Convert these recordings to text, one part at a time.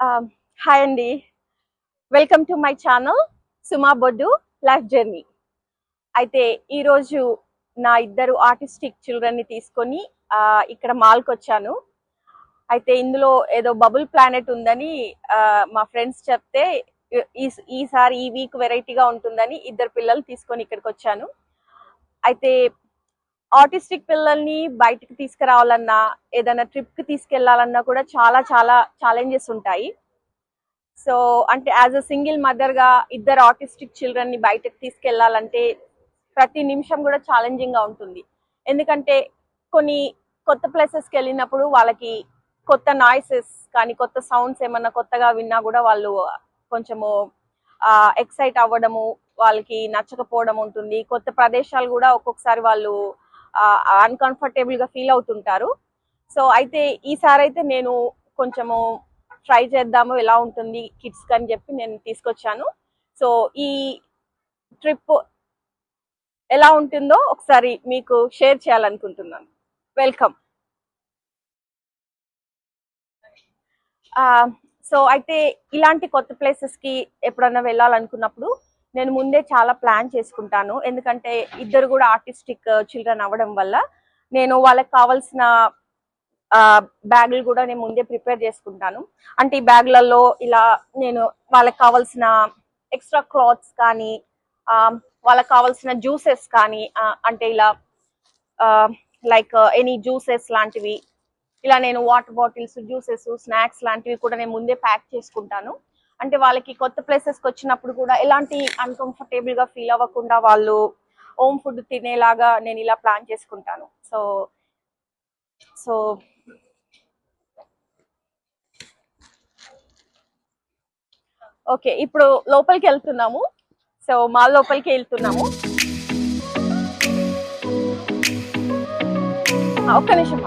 Hi అండి, welcome to my channel Suma Boddu life journey. అయితే ఈరోజు నా ఇద్దరు ఆర్టిస్టిక్ చిల్డ్రన్ని తీసుకొని ఇక్కడ మాల్కి వచ్చాను. అయితే ఇందులో ఏదో బబుల్ ప్లానెట్ ఉందని మా ఫ్రెండ్స్ చెప్తే ఈసారి ఈ వీక్ వెరైటీగా ఉంటుందని ఇద్దరు పిల్లలు తీసుకొని ఇక్కడికి వచ్చాను. అయితే ఆర్టిస్టిక్ పిల్లల్ని బయటకు తీసుకురావాలన్నా ఏదైనా ట్రిప్కి తీసుకెళ్లాలన్నా కూడా చాలా చాలా ఛాలెంజెస్ ఉంటాయి. సో అంటే యాజ్ అ సింగిల్ మదర్గా ఇద్దరు ఆర్టిస్టిక్ చిల్డ్రన్ని బయటకు తీసుకెళ్లాలంటే ప్రతి నిమిషం కూడా ఛాలెంజింగ్గా ఉంటుంది. ఎందుకంటే కొన్ని కొత్త ప్లేసెస్కి వెళ్ళినప్పుడు వాళ్ళకి కొత్త నాయిసెస్ కానీ కొత్త సౌండ్స్ ఏమన్నా కొత్తగా విన్నా కూడా వాళ్ళు కొంచెము ఎక్సైట్ అవ్వడము, వాళ్ళకి నచ్చకపోవడం ఉంటుంది. కొత్త ప్రదేశాలు కూడా ఒక్కొక్కసారి వాళ్ళు అన్కంఫర్టబుల్గా ఫీల్ అవుతుంటారు. సో అయితే ఈసారి అయితే నేను కొంచెము ట్రై చేద్దాము ఎలా ఉంటుంది కిడ్స్కి అని చెప్పి నేను తీసుకొచ్చాను. సో ఈ ట్రిప్ ఎలా ఉంటుందో ఒకసారి మీకు షేర్ చేయాలనుకుంటున్నాను. వెల్కమ్. సో అయితే ఇలాంటి కొత్త ప్లేసెస్కి ఎప్పుడన్నా వెళ్ళాలనుకున్నప్పుడు నేను ముందే చాలా ప్లాన్ చేసుకుంటాను. ఎందుకంటే ఇద్దరు కూడా ఆర్టిస్టిక్ చిల్డ్రన్ అవ్వడం వల్ల నేను వాళ్ళకి కావాల్సిన బ్యాగులు కూడా నేను ముందే ప్రిపేర్ చేసుకుంటాను. అంటే ఈ బ్యాగులలో ఇలా నేను వాళ్ళకి కావాల్సిన ఎక్స్ట్రా క్లాత్స్ కానీ వాళ్ళకి కావాల్సిన జ్యూసెస్ కానీ అంటే ఇలా లైక్ ఎనీ జ్యూసెస్ లాంటివి, ఇలా నేను వాటర్ బాటిల్స్, జ్యూసెస్, స్నాక్స్ లాంటివి కూడా నేను ముందే ప్యాక్ చేసుకుంటాను. అంటే వాళ్ళకి కొత్త ప్లేసెస్కి వచ్చినప్పుడు కూడా ఎలాంటి అన్కంఫర్టబుల్గా ఫీల్ అవ్వకుండా వాళ్ళు హోమ్ ఫుడ్ తినేలాగా నేను ఇలా ప్లాన్ చేసుకుంటాను. సో సో ఓకే, ఇప్పుడు లోపలికి వెళ్తున్నాము. సో మాల్ లోపలికి వెళ్తున్నాము. ఒక్క నిమిషం.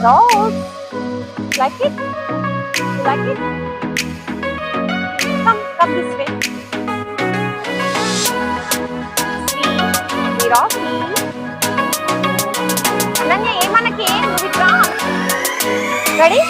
Dolls, like it? You like it? Come this way. See, Rocky. Ananya, emanaki? Move it round. Ready?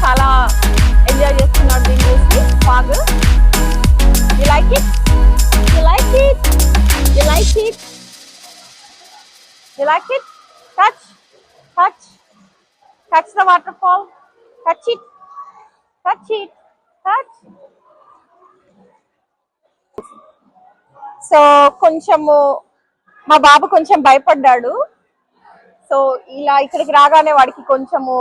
చాలా ఎంజాయ్ చేస్తున్నాడు దీన్ని చూసి. Fog, you like it? You like it? You like it? You like it? Touch touch touch the water fall. Touch it, touch it, touch. So కొంచెము మా బాబు కొంచెం భయపడ్డాడు. So ఇలా ఇక్కడికి రాగానే వాడికి కొంచెము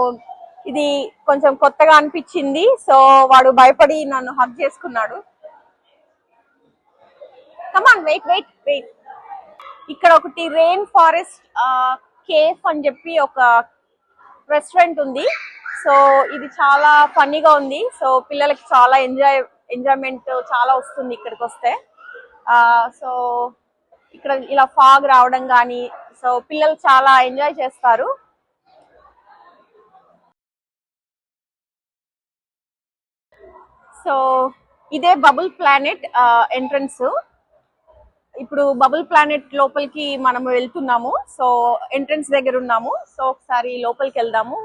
ఇది కొంచెం కొత్తగా అనిపించింది. సో వాడు భయపడి నన్ను హగ్ చేసుకున్నాడు. కమాన్, వెయిట్ వెయిట్ వెయిట్. ఇక్కడ ఒకటి రెయిన్ ఫారెస్ట్ కేఫ్ అని చెప్పి ఒక రెస్టారెంట్ ఉంది. సో ఇది చాలా ఫన్నీగా ఉంది. సో పిల్లలకి చాలా ఎంజాయ్మెంట్ చాలా వస్తుంది ఇక్కడికి వస్తే. సో ఇక్కడ ఇలా ఫాగ్ రావడం కానీ, సో పిల్లలు చాలా ఎంజాయ్ చేస్తారు. సో ఇదే బబుల్ ప్లానెట్ ఎంట్రన్స్. ఇప్పుడు బబుల్ ప్లానెట్ లోపలికి మనము వెళ్తున్నాము. సో ఎంట్రన్స్ దగ్గర ఉన్నాము. సో ఒకసారి లోపలికి వెళ్దాము.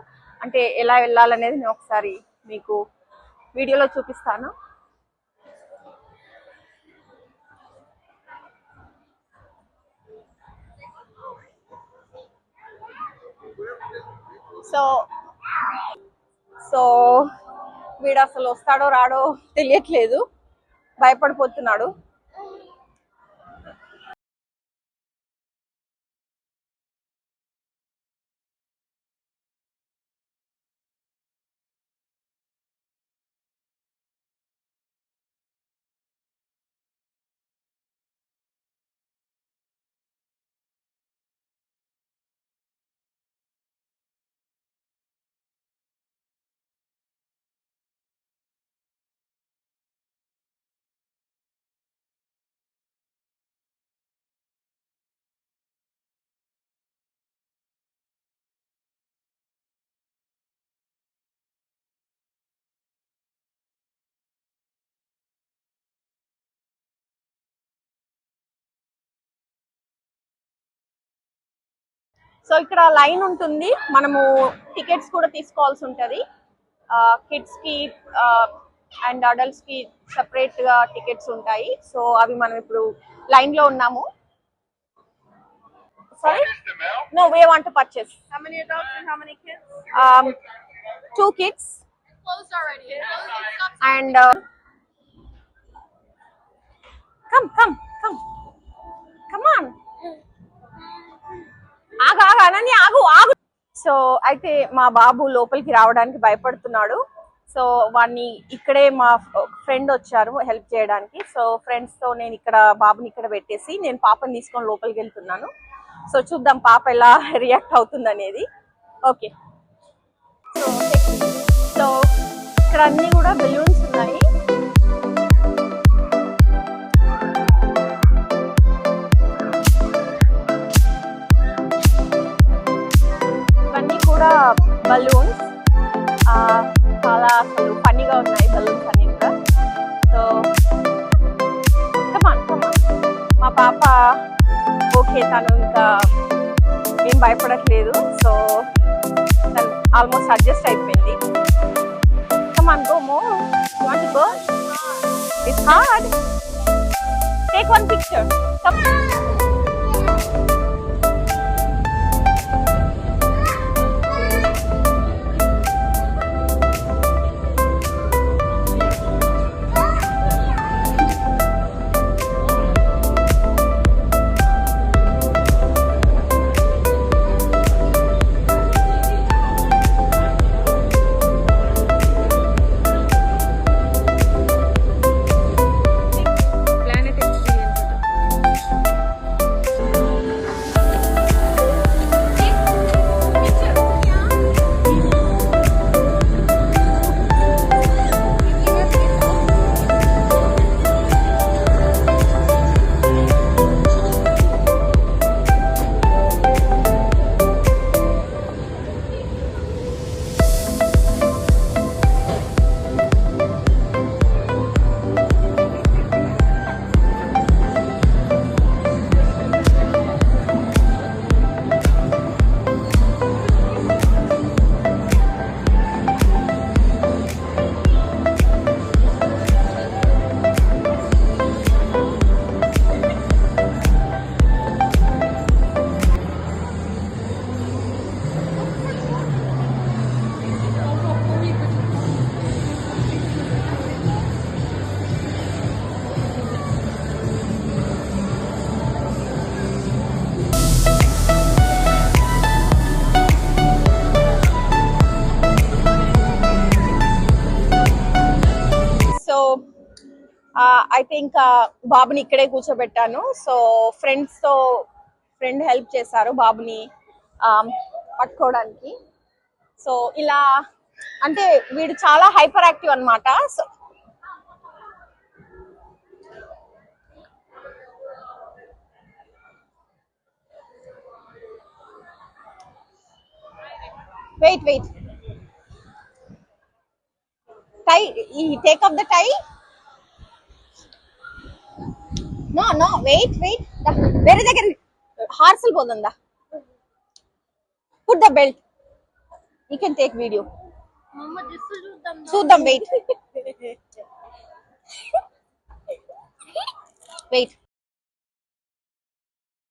అంటే ఎలా వెళ్ళాలనేది నేను ఒకసారి మీకు వీడియోలో చూపిస్తాను. సో సో వీడు అసలు వస్తాడో రాడో తెలియట్లేదు, భయపడిపోతున్నాడు. సో ఇక్కడ లైన్ ఉంటుంది, మనము టికెట్స్ కూడా తీసుకోవాల్సి ఉంటుంది. కిడ్స్ కి అండ్ అడల్ట్స్ కి సెపరేట్ గా టికెట్స్ ఉంటాయి. సో అవి మనం ఇప్పుడు లైన్ లో ఉన్నాము. Sorry? No, we want to purchase. How many adults and how many kids? 2 kids. Closed already. And come on. ఆగు ఆగు అనన్య, ఆగు ఆగు. సో అయితే మా బాబు లోపలికి రావడానికి భయపడుతున్నాడు. సో వాడిని ఇక్కడే మా ఫ్రెండ్ వచ్చారు హెల్ప్ చేయడానికి. సో ఫ్రెండ్స్ తో నేను ఇక్కడ బాబుని ఇక్కడ పెట్టేసి నేను పాపని తీసుకొని లోపలికి వెళ్తున్నాను. సో చూద్దాం పాప ఎలా రియాక్ట్ అవుతుంది అనేది. ఓకే, సో ఇక్కడ అన్ని కూడా బెలూన్స్ ఉన్నాయి. ఇవన్నీ కూడా బలూన్స్, చాలా అసలు ఫన్నీగా ఉన్నాయి బలూన్స్ అన్ని కూడా. సో కమాన్ మా పాప ఓకే, తను ఇంకా ఏం భయపడట్లేదు. సో తను ఆల్మోస్ట్ అడ్జస్ట్ అయిపోయింది. Come on go more, you want to go, it's hard, take one picture. అయితే ఇంకా బాబుని ఇక్కడే కూర్చోబెట్టాను. సో ఫ్రెండ్ హెల్ప్ చేశారు బాబుని పట్టుకోవడానికి. సో ఇలా అంటే వీడు చాలా హైపర్ యాక్టివ్ అన్నమాట. So wait tie, take off the tie. No no wait wait వేరే దగ్గర హార్సల్ పోతుందా put the belt you can take video Mama, this is them. చూద్దాం వెయిట్ వెయిట్